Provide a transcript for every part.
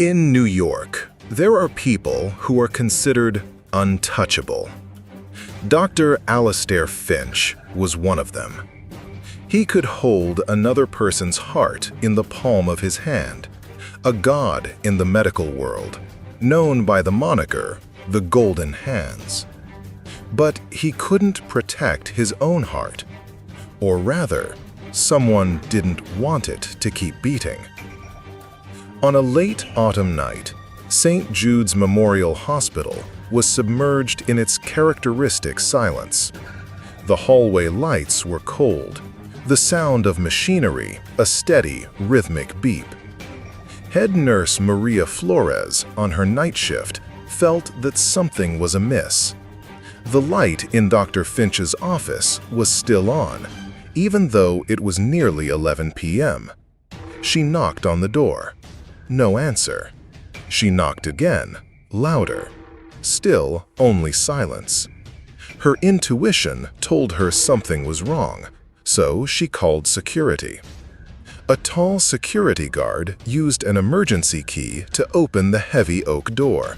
In New York, there are people who are considered untouchable. Dr. Alistair Finch was one of them. He could hold another person's heart in the palm of his hand, a god in the medical world, known by the moniker, the Golden Hands. But he couldn't protect his own heart. Or rather, someone didn't want it to keep beating. On a late autumn night, St. Jude's Memorial Hospital was submerged in its characteristic silence. The hallway lights were cold, the sound of machinery a steady, rhythmic beep. Head nurse Maria Flores, on her night shift, felt that something was amiss. The light in Dr. Finch's office was still on, even though it was nearly 11 p.m. She knocked on the door. No answer. She knocked again, louder. Still only silence. Her intuition told her something was wrong, so she called security. A tall security guard used an emergency key to open the heavy oak door.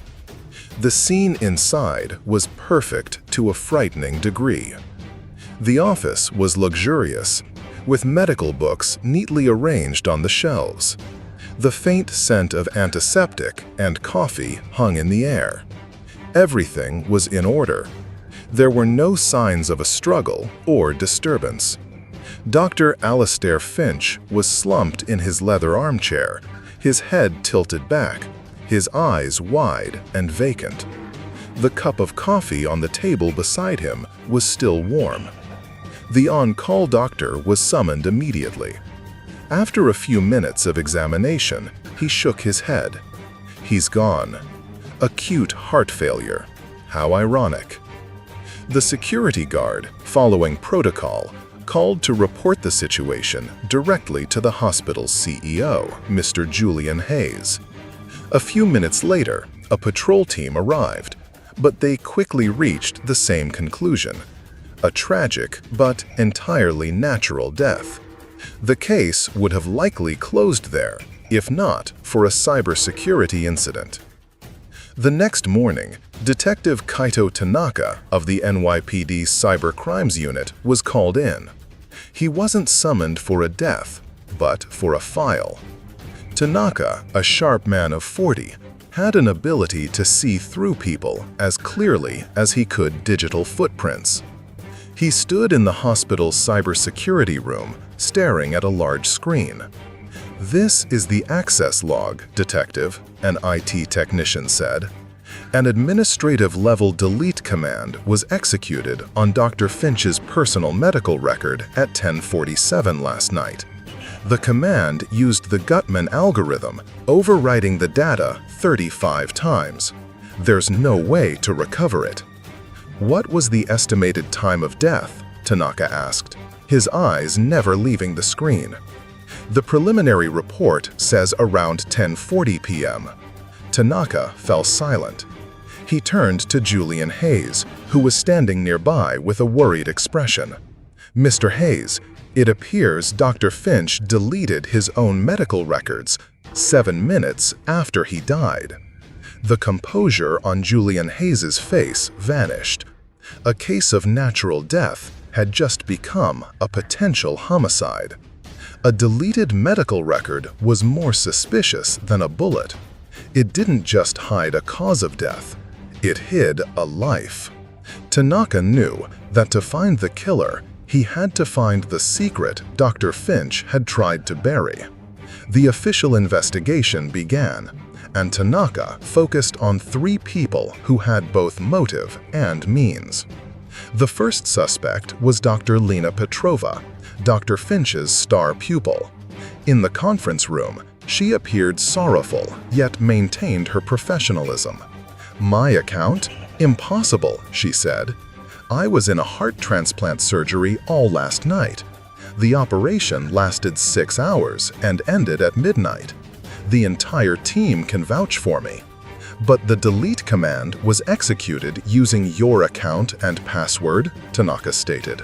The scene inside was perfect to a frightening degree. The office was luxurious, with medical books neatly arranged on the shelves. The faint scent of antiseptic and coffee hung in the air. Everything was in order. There were no signs of a struggle or disturbance. Dr. Alistair Finch was slumped in his leather armchair, his head tilted back, his eyes wide and vacant. The cup of coffee on the table beside him was still warm. The on-call doctor was summoned immediately. After a few minutes of examination, he shook his head. He's gone. Acute heart failure. How ironic. The security guard, following protocol, called to report the situation directly to the hospital's CEO, Mr. Julian Hayes. A few minutes later, a patrol team arrived, but they quickly reached the same conclusion: a tragic but entirely natural death. The case would have likely closed there, if not for a cybersecurity incident. The next morning, Detective Kaito Tanaka of the NYPD's Cyber Crimes Unit was called in. He wasn't summoned for a death, but for a file. Tanaka, a sharp man of 40, had an ability to see through people as clearly as he could digital footprints. He stood in the hospital's cybersecurity room, staring at a large screen. "This is the access log, Detective," an IT technician said. An administrative-level delete command was executed on Dr. Finch's personal medical record at 10:47 last night. The command used the Gutman algorithm, overwriting the data 35 times. There's no way to recover it. "What was the estimated time of death?" Tanaka asked, his eyes never leaving the screen. "The preliminary report says around 10:40 p.m. Tanaka fell silent. He turned to Julian Hayes, who was standing nearby with a worried expression. "Mr. Hayes, it appears Dr. Finch deleted his own medical records 7 minutes after he died." The composure on Julian Hayes's face vanished. A case of natural death had just become a potential homicide. A deleted medical record was more suspicious than a bullet. It didn't just hide a cause of death, it hid a life. Tanaka knew that to find the killer, he had to find the secret Dr. Finch had tried to bury. The official investigation began, and Tanaka focused on 3 people who had both motive and means. The first suspect was Dr. Lena Petrova, Dr. Finch's star pupil. In the conference room, she appeared sorrowful, yet maintained her professionalism. "My account? Impossible," she said. "I was in a heart transplant surgery all last night. The operation lasted 6 hours and ended at midnight. The entire team can vouch for me. But the delete command was executed using your account and password," Tanaka stated.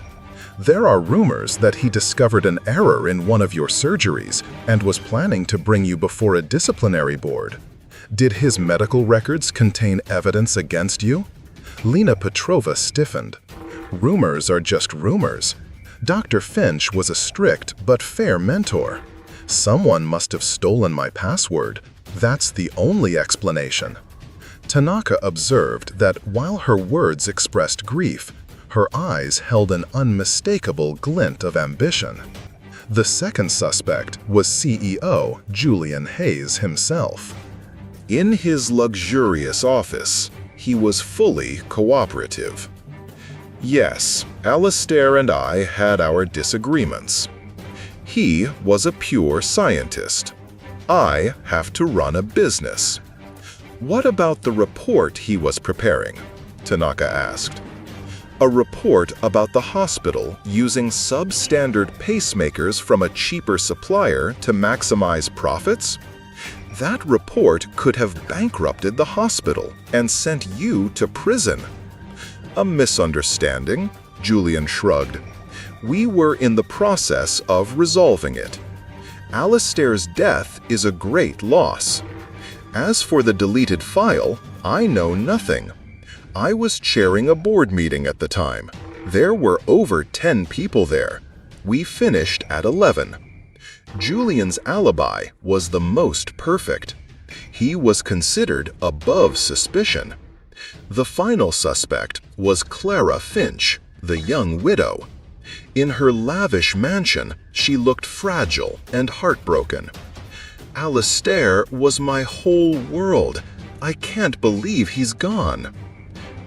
"There are rumors that he discovered an error in one of your surgeries and was planning to bring you before a disciplinary board. Did his medical records contain evidence against you? Lena Petrova stiffened. Rumors are just rumors. Dr. Finch was a strict but fair mentor. Someone must have stolen my password. That's the only explanation. Tanaka observed that while her words expressed grief, her eyes held an unmistakable glint of ambition. The second suspect was CEO Julian Hayes himself. In his luxurious office, he was fully cooperative. Yes, Alistair and I had our disagreements. He was a pure scientist. I have to run a business. What about the report he was preparing? Tanaka asked. A report about the hospital using substandard pacemakers from a cheaper supplier to maximize profits? That report could have bankrupted the hospital and sent you to prison. A misunderstanding, Julian shrugged. We were in the process of resolving it. Alistair's death is a great loss. As for the deleted file, I know nothing. I was chairing a board meeting at the time. There were over 10 people there. We finished at 11. Julian's alibi was the most perfect. He was considered above suspicion. The final suspect was Clara Finch, the young widow. In her lavish mansion, she looked fragile and heartbroken. Alistair was my whole world. I can't believe he's gone.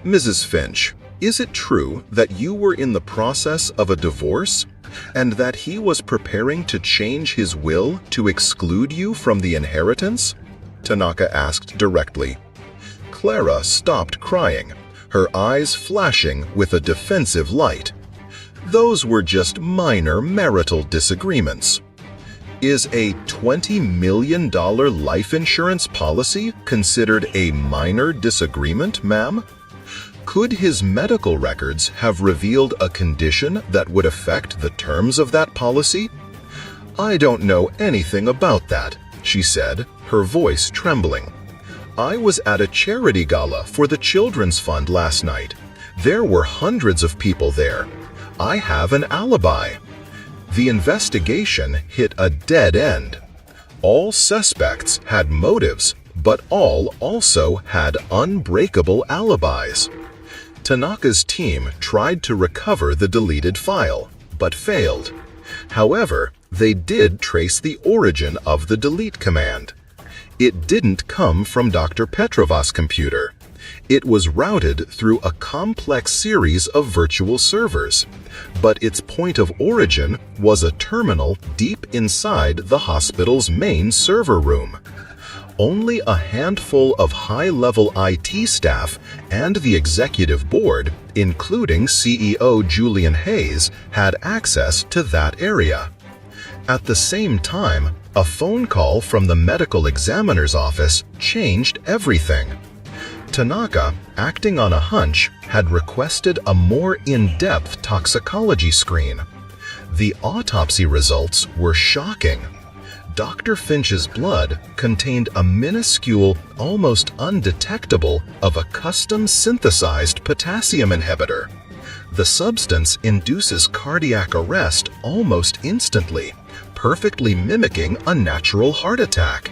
Mrs. Finch, is it true that you were in the process of a divorce and that he was preparing to change his will to exclude you from the inheritance? Tanaka asked directly. Clara stopped crying, her eyes flashing with a defensive light. Those were just minor marital disagreements. Is a $20 million life insurance policy considered a minor disagreement, ma'am? Could his medical records have revealed a condition that would affect the terms of that policy? I don't know anything about that, she said, her voice trembling. I was at a charity gala for the Children's Fund last night. There were hundreds of people there. I have an alibi. The investigation hit a dead end. All suspects had motives, but all also had unbreakable alibis. Tanaka's team tried to recover the deleted file, but failed. However, they did trace the origin of the delete command. It didn't come from Dr. Petrova's computer. It was routed through a complex series of virtual servers, but its point of origin was a terminal deep inside the hospital's main server room. Only a handful of high-level IT staff and the executive board, including CEO Julian Hayes, had access to that area. At the same time, a phone call from the medical examiner's office changed everything. Tanaka, acting on a hunch, had requested a more in-depth toxicology screen. The autopsy results were shocking. Dr. Finch's blood contained a minuscule, almost undetectable, of a custom-synthesized potassium inhibitor. The substance induces cardiac arrest almost instantly, perfectly mimicking a natural heart attack.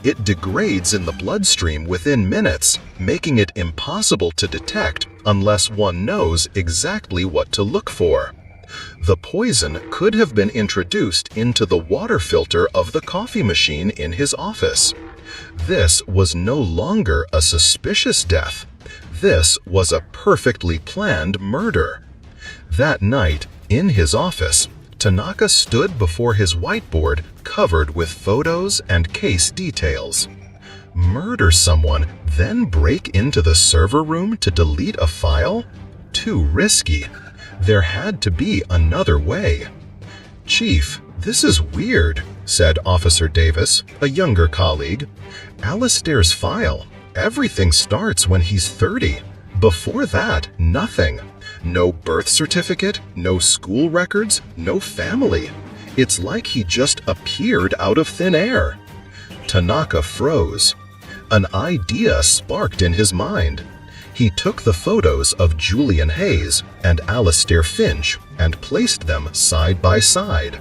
It degrades in the bloodstream within minutes, making it impossible to detect unless one knows exactly what to look for. The poison could have been introduced into the water filter of the coffee machine in his office. This was no longer a suspicious death. This was a perfectly planned murder. That night, in his office, Tanaka stood before his whiteboard covered with photos and case details. Murder someone, then break into the server room to delete a file? Too risky. There had to be another way. "Chief, this is weird," said Officer Davis, a younger colleague. "Alistair's file. Everything starts when he's 30. Before that, nothing. No birth certificate, no school records, no family. It's like he just appeared out of thin air." Tanaka froze. An idea sparked in his mind. He took the photos of Julian Hayes and Alistair Finch and placed them side by side.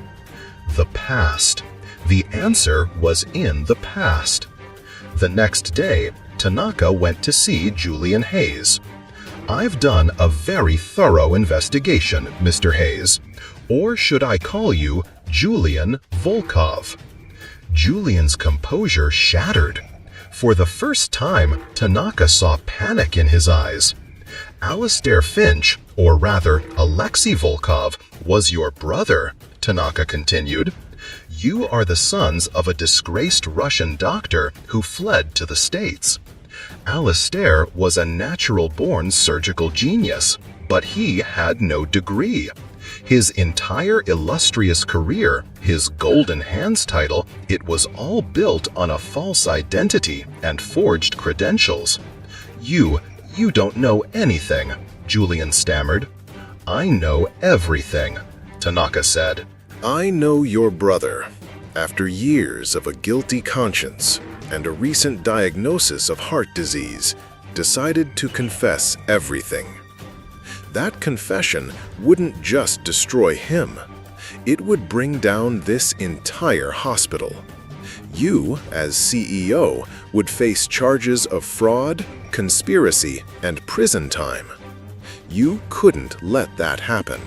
The past. The answer was in the past. The next day, Tanaka went to see Julian Hayes. "I've done a very thorough investigation, Mr. Hayes. Or should I call you Julian Volkov?" Julian's composure shattered. For the first time, Tanaka saw panic in his eyes. "Alistair Finch, or rather Alexei Volkov, was your brother," Tanaka continued. "You are the sons of a disgraced Russian doctor who fled to the States. Alistair was a natural-born surgical genius, but he had no degree. His entire illustrious career, his Golden Hands title, it was all built on a false identity and forged credentials. You don't know anything," Julian stammered. "I know everything," Tanaka said. "I know your brother. After years of a guilty conscience and a recent diagnosis of heart disease, decided to confess everything. That confession wouldn't just destroy him. It would bring down this entire hospital. You, as CEO, would face charges of fraud, conspiracy, and prison time. You couldn't let that happen."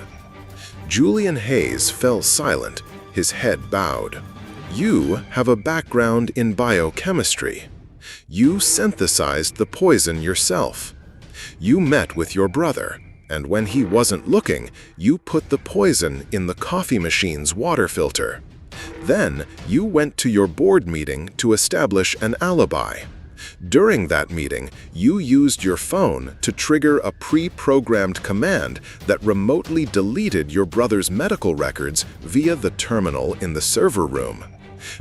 Julian Hayes fell silent, his head bowed. "You have a background in biochemistry. You synthesized the poison yourself. You met with your brother, and when he wasn't looking, you put the poison in the coffee machine's water filter. Then you went to your board meeting to establish an alibi. During that meeting, you used your phone to trigger a pre-programmed command that remotely deleted your brother's medical records via the terminal in the server room.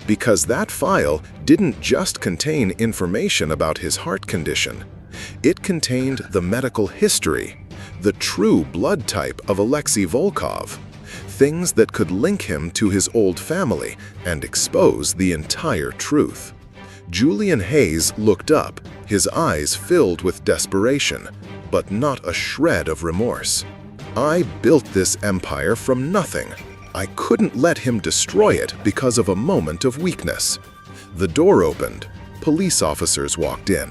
Because that file didn't just contain information about his heart condition. It contained the medical history, the true blood type of Alexei Volkov, things that could link him to his old family and expose the entire truth." Julian Hayes looked up, his eyes filled with desperation, but not a shred of remorse. "I built this empire from nothing. I couldn't let him destroy it because of a moment of weakness." The door opened. Police officers walked in.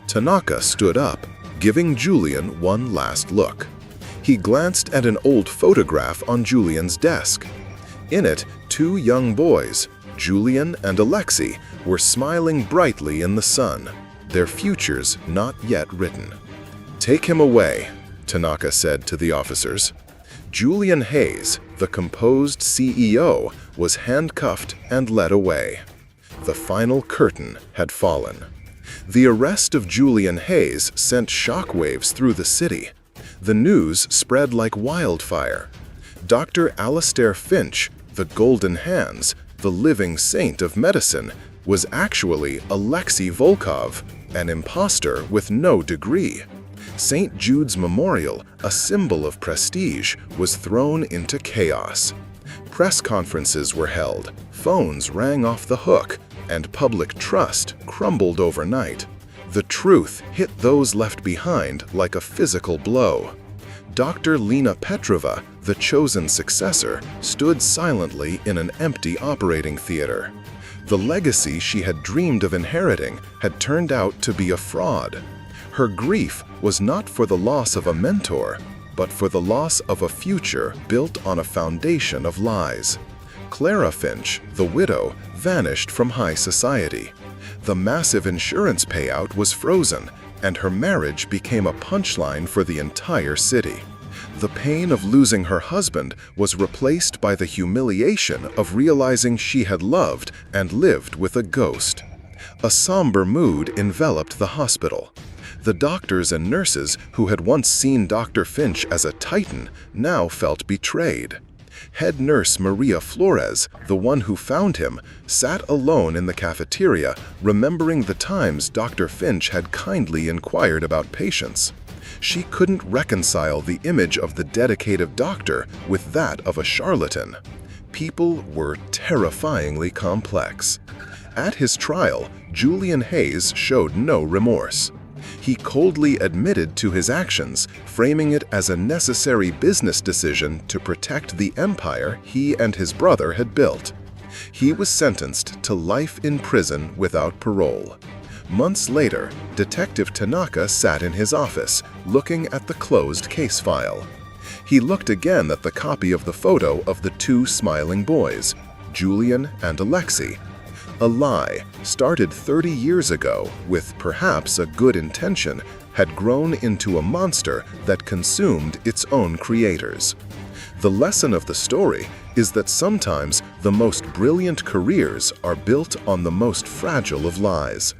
Tanaka stood up, giving Julian one last look. He glanced at an old photograph on Julian's desk. In it, two young boys, Julian and Alexei, were smiling brightly in the sun, their futures not yet written. "Take him away," Tanaka said to the officers. Julian Hayes, the composed CEO, was handcuffed and led away. The final curtain had fallen. The arrest of Julian Hayes sent shockwaves through the city. The news spread like wildfire. Dr. Alistair Finch, the Golden Hands, the living saint of medicine, was actually Alexei Volkov, an imposter with no degree. St. Jude's Memorial, a symbol of prestige, was thrown into chaos. Press conferences were held, phones rang off the hook, and public trust crumbled overnight. The truth hit those left behind like a physical blow. Dr. Lena Petrova, the chosen successor, stood silently in an empty operating theater. The legacy she had dreamed of inheriting had turned out to be a fraud. Her grief was not for the loss of a mentor, but for the loss of a future built on a foundation of lies. Clara Finch, the widow, vanished from high society. The massive insurance payout was frozen, and her marriage became a punchline for the entire city. The pain of losing her husband was replaced by the humiliation of realizing she had loved and lived with a ghost. A somber mood enveloped the hospital. The doctors and nurses who had once seen Dr. Finch as a titan now felt betrayed. Head nurse Maria Flores, the one who found him, sat alone in the cafeteria, remembering the times Dr. Finch had kindly inquired about patients. She couldn't reconcile the image of the dedicated doctor with that of a charlatan. People were terrifyingly complex. At his trial, Julian Hayes showed no remorse. He coldly admitted to his actions, framing it as a necessary business decision to protect the empire he and his brother had built. He was sentenced to life in prison without parole. Months later, Detective Tanaka sat in his office, looking at the closed case file. He looked again at the copy of the photo of the two smiling boys, Julian and Alexei. A lie, started 30 years ago with perhaps a good intention, had grown into a monster that consumed its own creators. The lesson of the story is that sometimes the most brilliant careers are built on the most fragile of lies.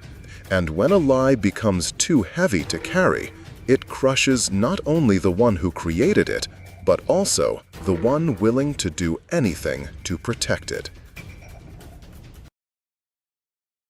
And when a lie becomes too heavy to carry, it crushes not only the one who created it, but also the one willing to do anything to protect it.